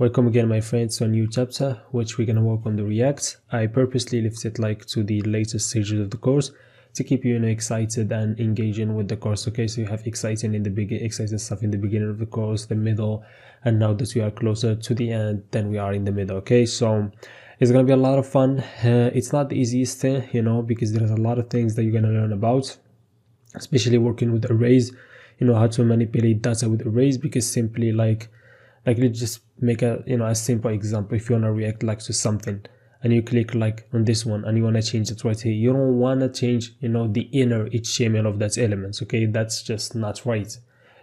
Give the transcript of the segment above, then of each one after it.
Welcome again, my friends, to a new chapter which we're gonna work on the React. I purposely left it like to the latest stages of the course to keep you, excited and engaging with the course. Okay, so you have exciting stuff in the beginning of the course, the middle, and now that we are closer to the end, then we are in the middle. Okay, so it's gonna be a lot of fun. It's not the easiest thing, because there's a lot of things that you're gonna learn about, especially working with arrays. How to manipulate data with arrays, because simply like let's just make a a simple example. If you want to react like to something and you click like on this one and you want to change it right here, you don't want to change the inner HTML of that element. Okay, that's just not right.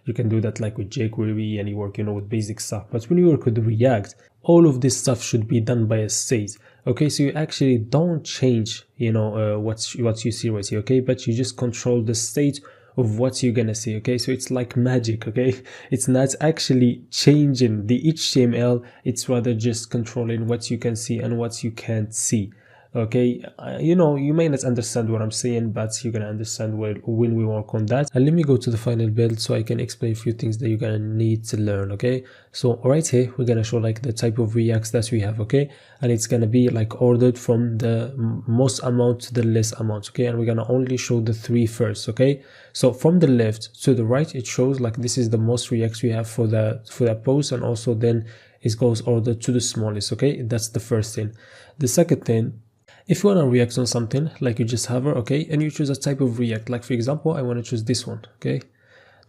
You can do that like with jQuery and you work with basic stuff, but when you work with React, all of this stuff should be done by a state. Okay, so you actually don't change what you see right here, okay, but you just control the state of what you're gonna see. Okay, so it's like magic. Okay, it's not actually changing the HTML, it's rather just controlling what you can see and what you can't see. Okay, you may not understand what I'm saying, but you're gonna understand when we work on that. And let me go to the final build so I can explain a few things that you're gonna need to learn. Okay, so right here we're gonna show like the type of Reacts that we have. Okay, and it's gonna be like ordered from the most amount to the least amount. Okay, and we're gonna only show the three first. Okay, so from the left to the right, it shows like this is the most Reacts we have for that post, and also then it goes ordered to the smallest. Okay, that's the first thing. The second thing, if you want to react on something, like you just hover, okay, and you choose a type of React, like for example, I want to choose this one. Okay,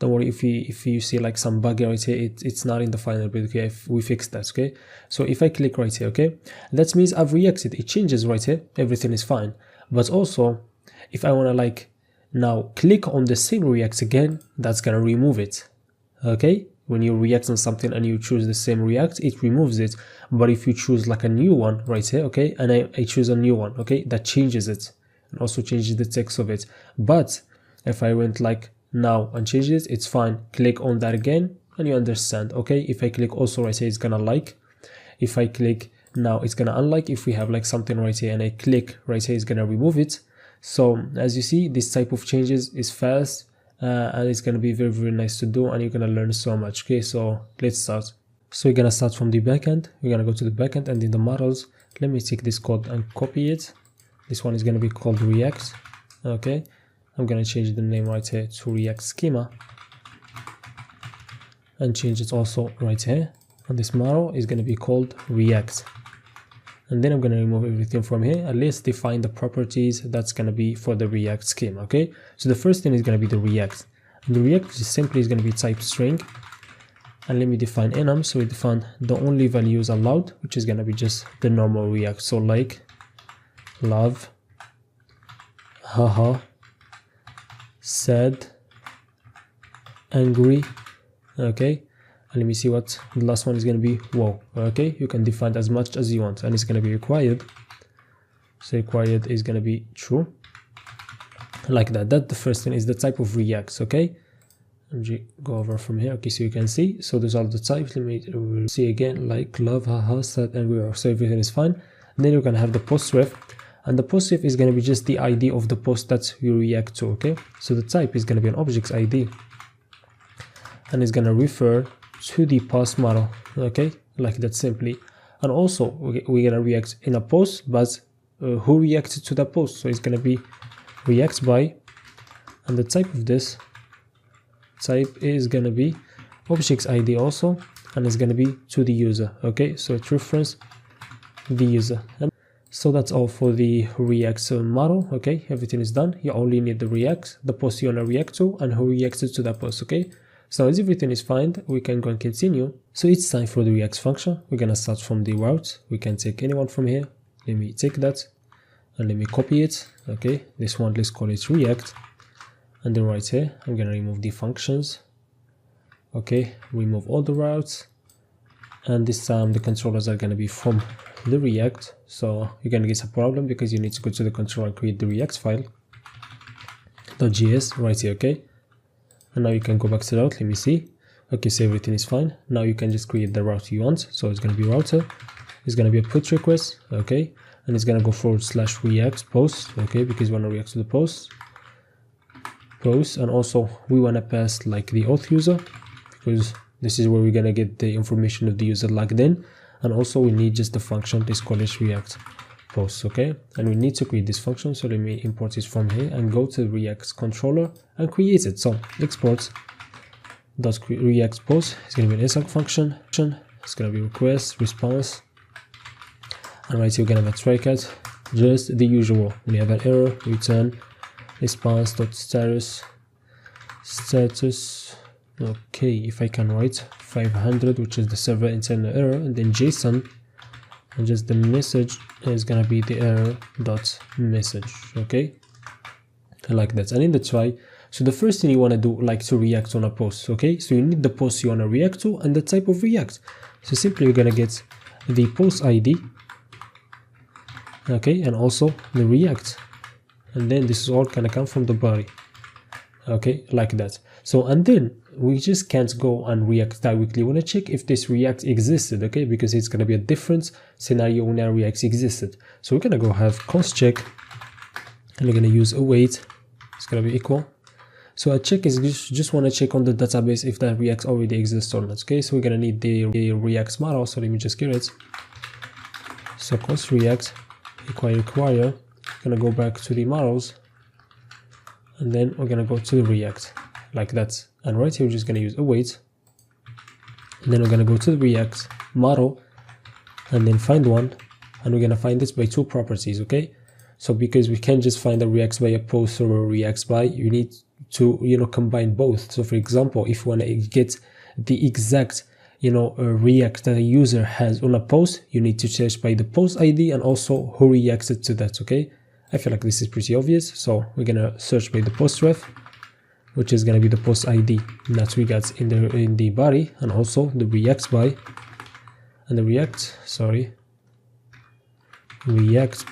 don't worry if you see like some bug right here, it's not in the final build. Okay, if we fix that. Okay, so if I click right here, okay, that means I've reacted, it changes right here, everything is fine. But also if I want to like now click on the same React again, that's gonna remove it. Okay, when you react on something and you choose the same React, it removes it. But if you choose like a new one right here, okay, and I choose a new one, okay, that changes it and also changes the text of it. But if I went like now and change it, it's fine. Click on that again and you understand. Okay, if I click also right here, it's gonna like. If I click now, it's gonna unlike. If we have like something right here and I click right here, it's gonna remove it. So as you see, this type of changes is fast. And it's gonna be very, very nice to do, and you're gonna learn so much. Okay, so let's start. So we're gonna start from the backend. We're gonna go to the backend, and in the models, let me take this code and copy it. This one is gonna be called React. Okay, I'm gonna change the name right here to React Schema, and change it also right here. And this model is gonna be called React. And then I'm going to remove everything from here, and let's define the properties that's going to be for the React schema. Okay, so the first thing is going to be the React, and the React is simply going to be type string. And let me define enum. So we define the only values allowed, which is going to be just the normal React. So like love, haha, sad, angry. Okay, and let me see what the last one is going to be. Whoa. Okay, you can define as much as you want, and it's going to be required. So required is going to be true, like that. That the first thing is the type of React. Okay, let me go over from here. Okay, so you can see, so those are the types. Let me see again, like love, haha, sad, angry. So everything is fine. And then you're going to have the post ref, and the post ref is going to be just the ID of the post that you react to. Okay, so the type is going to be an object's ID, and it's going to refer to the post model. Okay, like that simply. And also we're gonna react in a post, but who reacted to that post? So it's gonna be react by, and the type of this type is gonna be object's ID also, and it's gonna be to the user. Okay, so it reference the user. And so that's all for the React model. Okay, everything is done. You only need the React, the post you wanna react to, and who reacted to that post. Okay, so as everything is fine, we can go and continue. So it's time for the React function. We're gonna start from the route. We can take anyone from here. Let me take that and let me copy it. Okay, this one, let's call it React. And then right here, I'm gonna remove the functions. Okay, remove all the routes. And this time the controllers are gonna be from the React. So you're gonna get a problem because you need to go to the controller and create the React file. .js right here. Okay, and now you can go back to the route. Let me see. Okay, so everything is fine. Now you can just create the route you want. So it's going to be router, it's going to be a put request. Okay, and it's going to go / React post. Okay, because we want to react to the post, and also we want to pass like the auth user, because This is where we're gonna get the information of the user logged in, and also we need just the function is called as React post, okay? And we need to create this function, so let me import it from here and go to the React controller and create it. So export .react post is gonna be an async function. It's gonna be request, response, and right here we're gonna have a try catch, just the usual. When you have an error, return response.status. Okay, if I can write 500, which is the server internal error, and then JSON, and just the message is gonna be the error dot message. Okay, like that. And in the try, so the first thing you want to do, like to react on a post. Okay, so you need the post you want to react to and the type of react. So simply you're gonna get the post ID, okay, and also the react, and then this is all gonna come from the body. Okay, like that. So, and then we just can't go and react directly. We want to check if this react existed, okay, because it's going to be a different scenario when our react existed. So we're going to go have const check, and we're going to use await. It's going to be equal. So a check is just want to check on the database if that react already exists or not. Okay, so we're going to need the react model. So let me just get it. So const react require. Going to go back to the models, and then we're going to go to the react. Like that, and right here we're just going to use await, and then we're going to go to the react model and then find one, and we're going to find this by two properties. Okay, so because we can't just find a react by a post or a react by, you need to combine both. So for example, if you want to get the exact react that a user has on a post, you need to search by the post ID and also who reacted to that. Okay, I feel like this is pretty obvious, so we're going to search by the post ref, which is going to be the post ID that we got in the body, and also the react by, and the react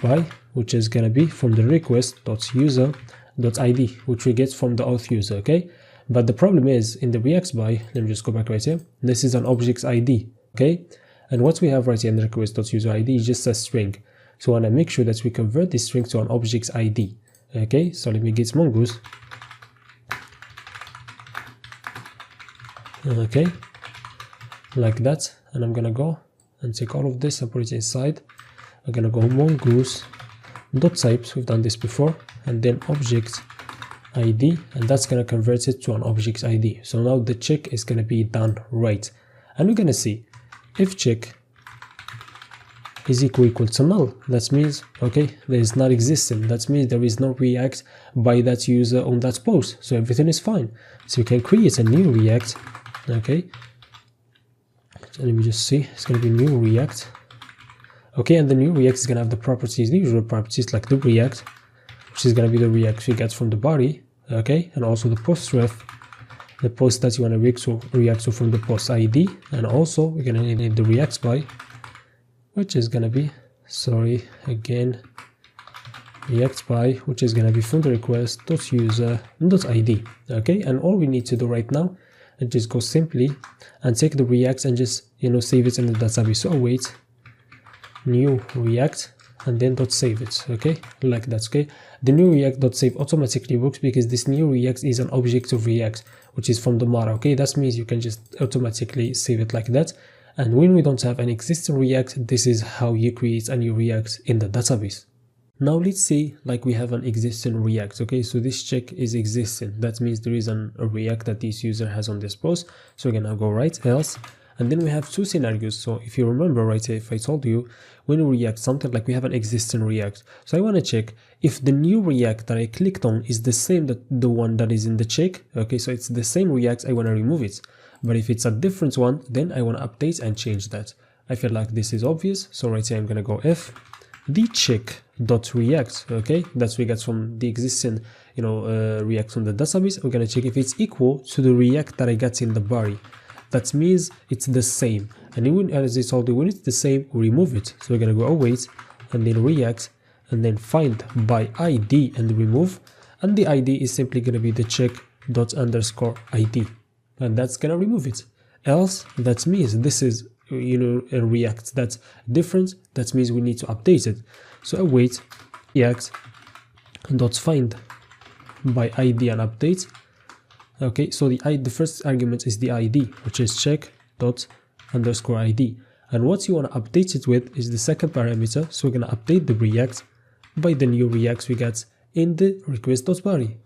by, which is going to be from the request.user.id, which we get from the auth user. Okay, but the problem is in the react by, let me just go back right here, this is an object's ID. Okay, and what we have right here in the request.user.id is just a string, so I want to make sure that we convert this string to an object's ID. Okay, so let me get mongoose. Okay, like that, and I'm gonna go and take all of this and put it inside. I'm gonna go mongoose dot types, we've done this before, and then object ID, and that's gonna convert it to an object ID. So now the check is gonna be done right, and we're gonna see if check is equal to null. That means, okay, there is not existing. That means there is no react by that user on that post, so everything is fine. So you can create a new react. Okay, so let me just see, it's going to be new react. Okay, and the new react is going to have the properties, the usual properties, like the react, which is going to be the react we get from the body. Okay, and also the post ref, the post that you want to react to from the post ID, and also we're going to need the react by, which is going to be, react by, which is going to be from the request.user.id. Okay, and all we need to do right now and just go simply and take the react and just save it in the database. So await new react and then .save it. Okay, like that. Okay, the new react.save automatically works because this new react is an object of react, which is from the model. Okay, that means you can just automatically save it like that. And when we don't have an existing react, this is how you create a new react in the database. Now let's say like we have an existing react. Okay, so this check is existing. That means there is a react that this user has on this post. So we're gonna go right else, and then we have two scenarios. So if you remember right here, if I told you when we react something, like we have an existing react, so I want to check if the new react that I clicked on is the same that the one that is in the check. Okay, so it's the same react, I want to remove it. But if it's a different one, then I want to update and change that. I feel like this is obvious, so right here I'm gonna go if the check.react, okay, that's we get from the existing react from the database. We're gonna check if it's equal to the react that I got in the body. That means it's the same, and even as I told you, when it's the same, we remove it. So we're gonna go await and then react and then find by ID and remove, and the ID is simply gonna be the check._ID, and that's gonna remove it. Else, that means this is a react that's different. That means we need to update it. So await react dot find by ID and update, Okay, so the first argument is the ID, which is check._ID. And what you want to update it with is the second parameter. So we're going to update the React by the new React we get in the request.body.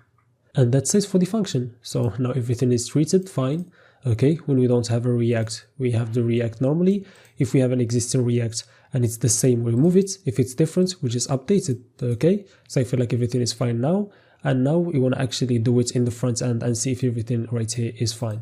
And that's it for the function. So now everything is treated fine. Okay, when we don't have a React, we have the React normally. If we have an existing React and it's the same, we remove it. If it's different, we just update it. Okay, so I feel like everything is fine now. And now we want to actually do it in the front end and see if everything right here is fine.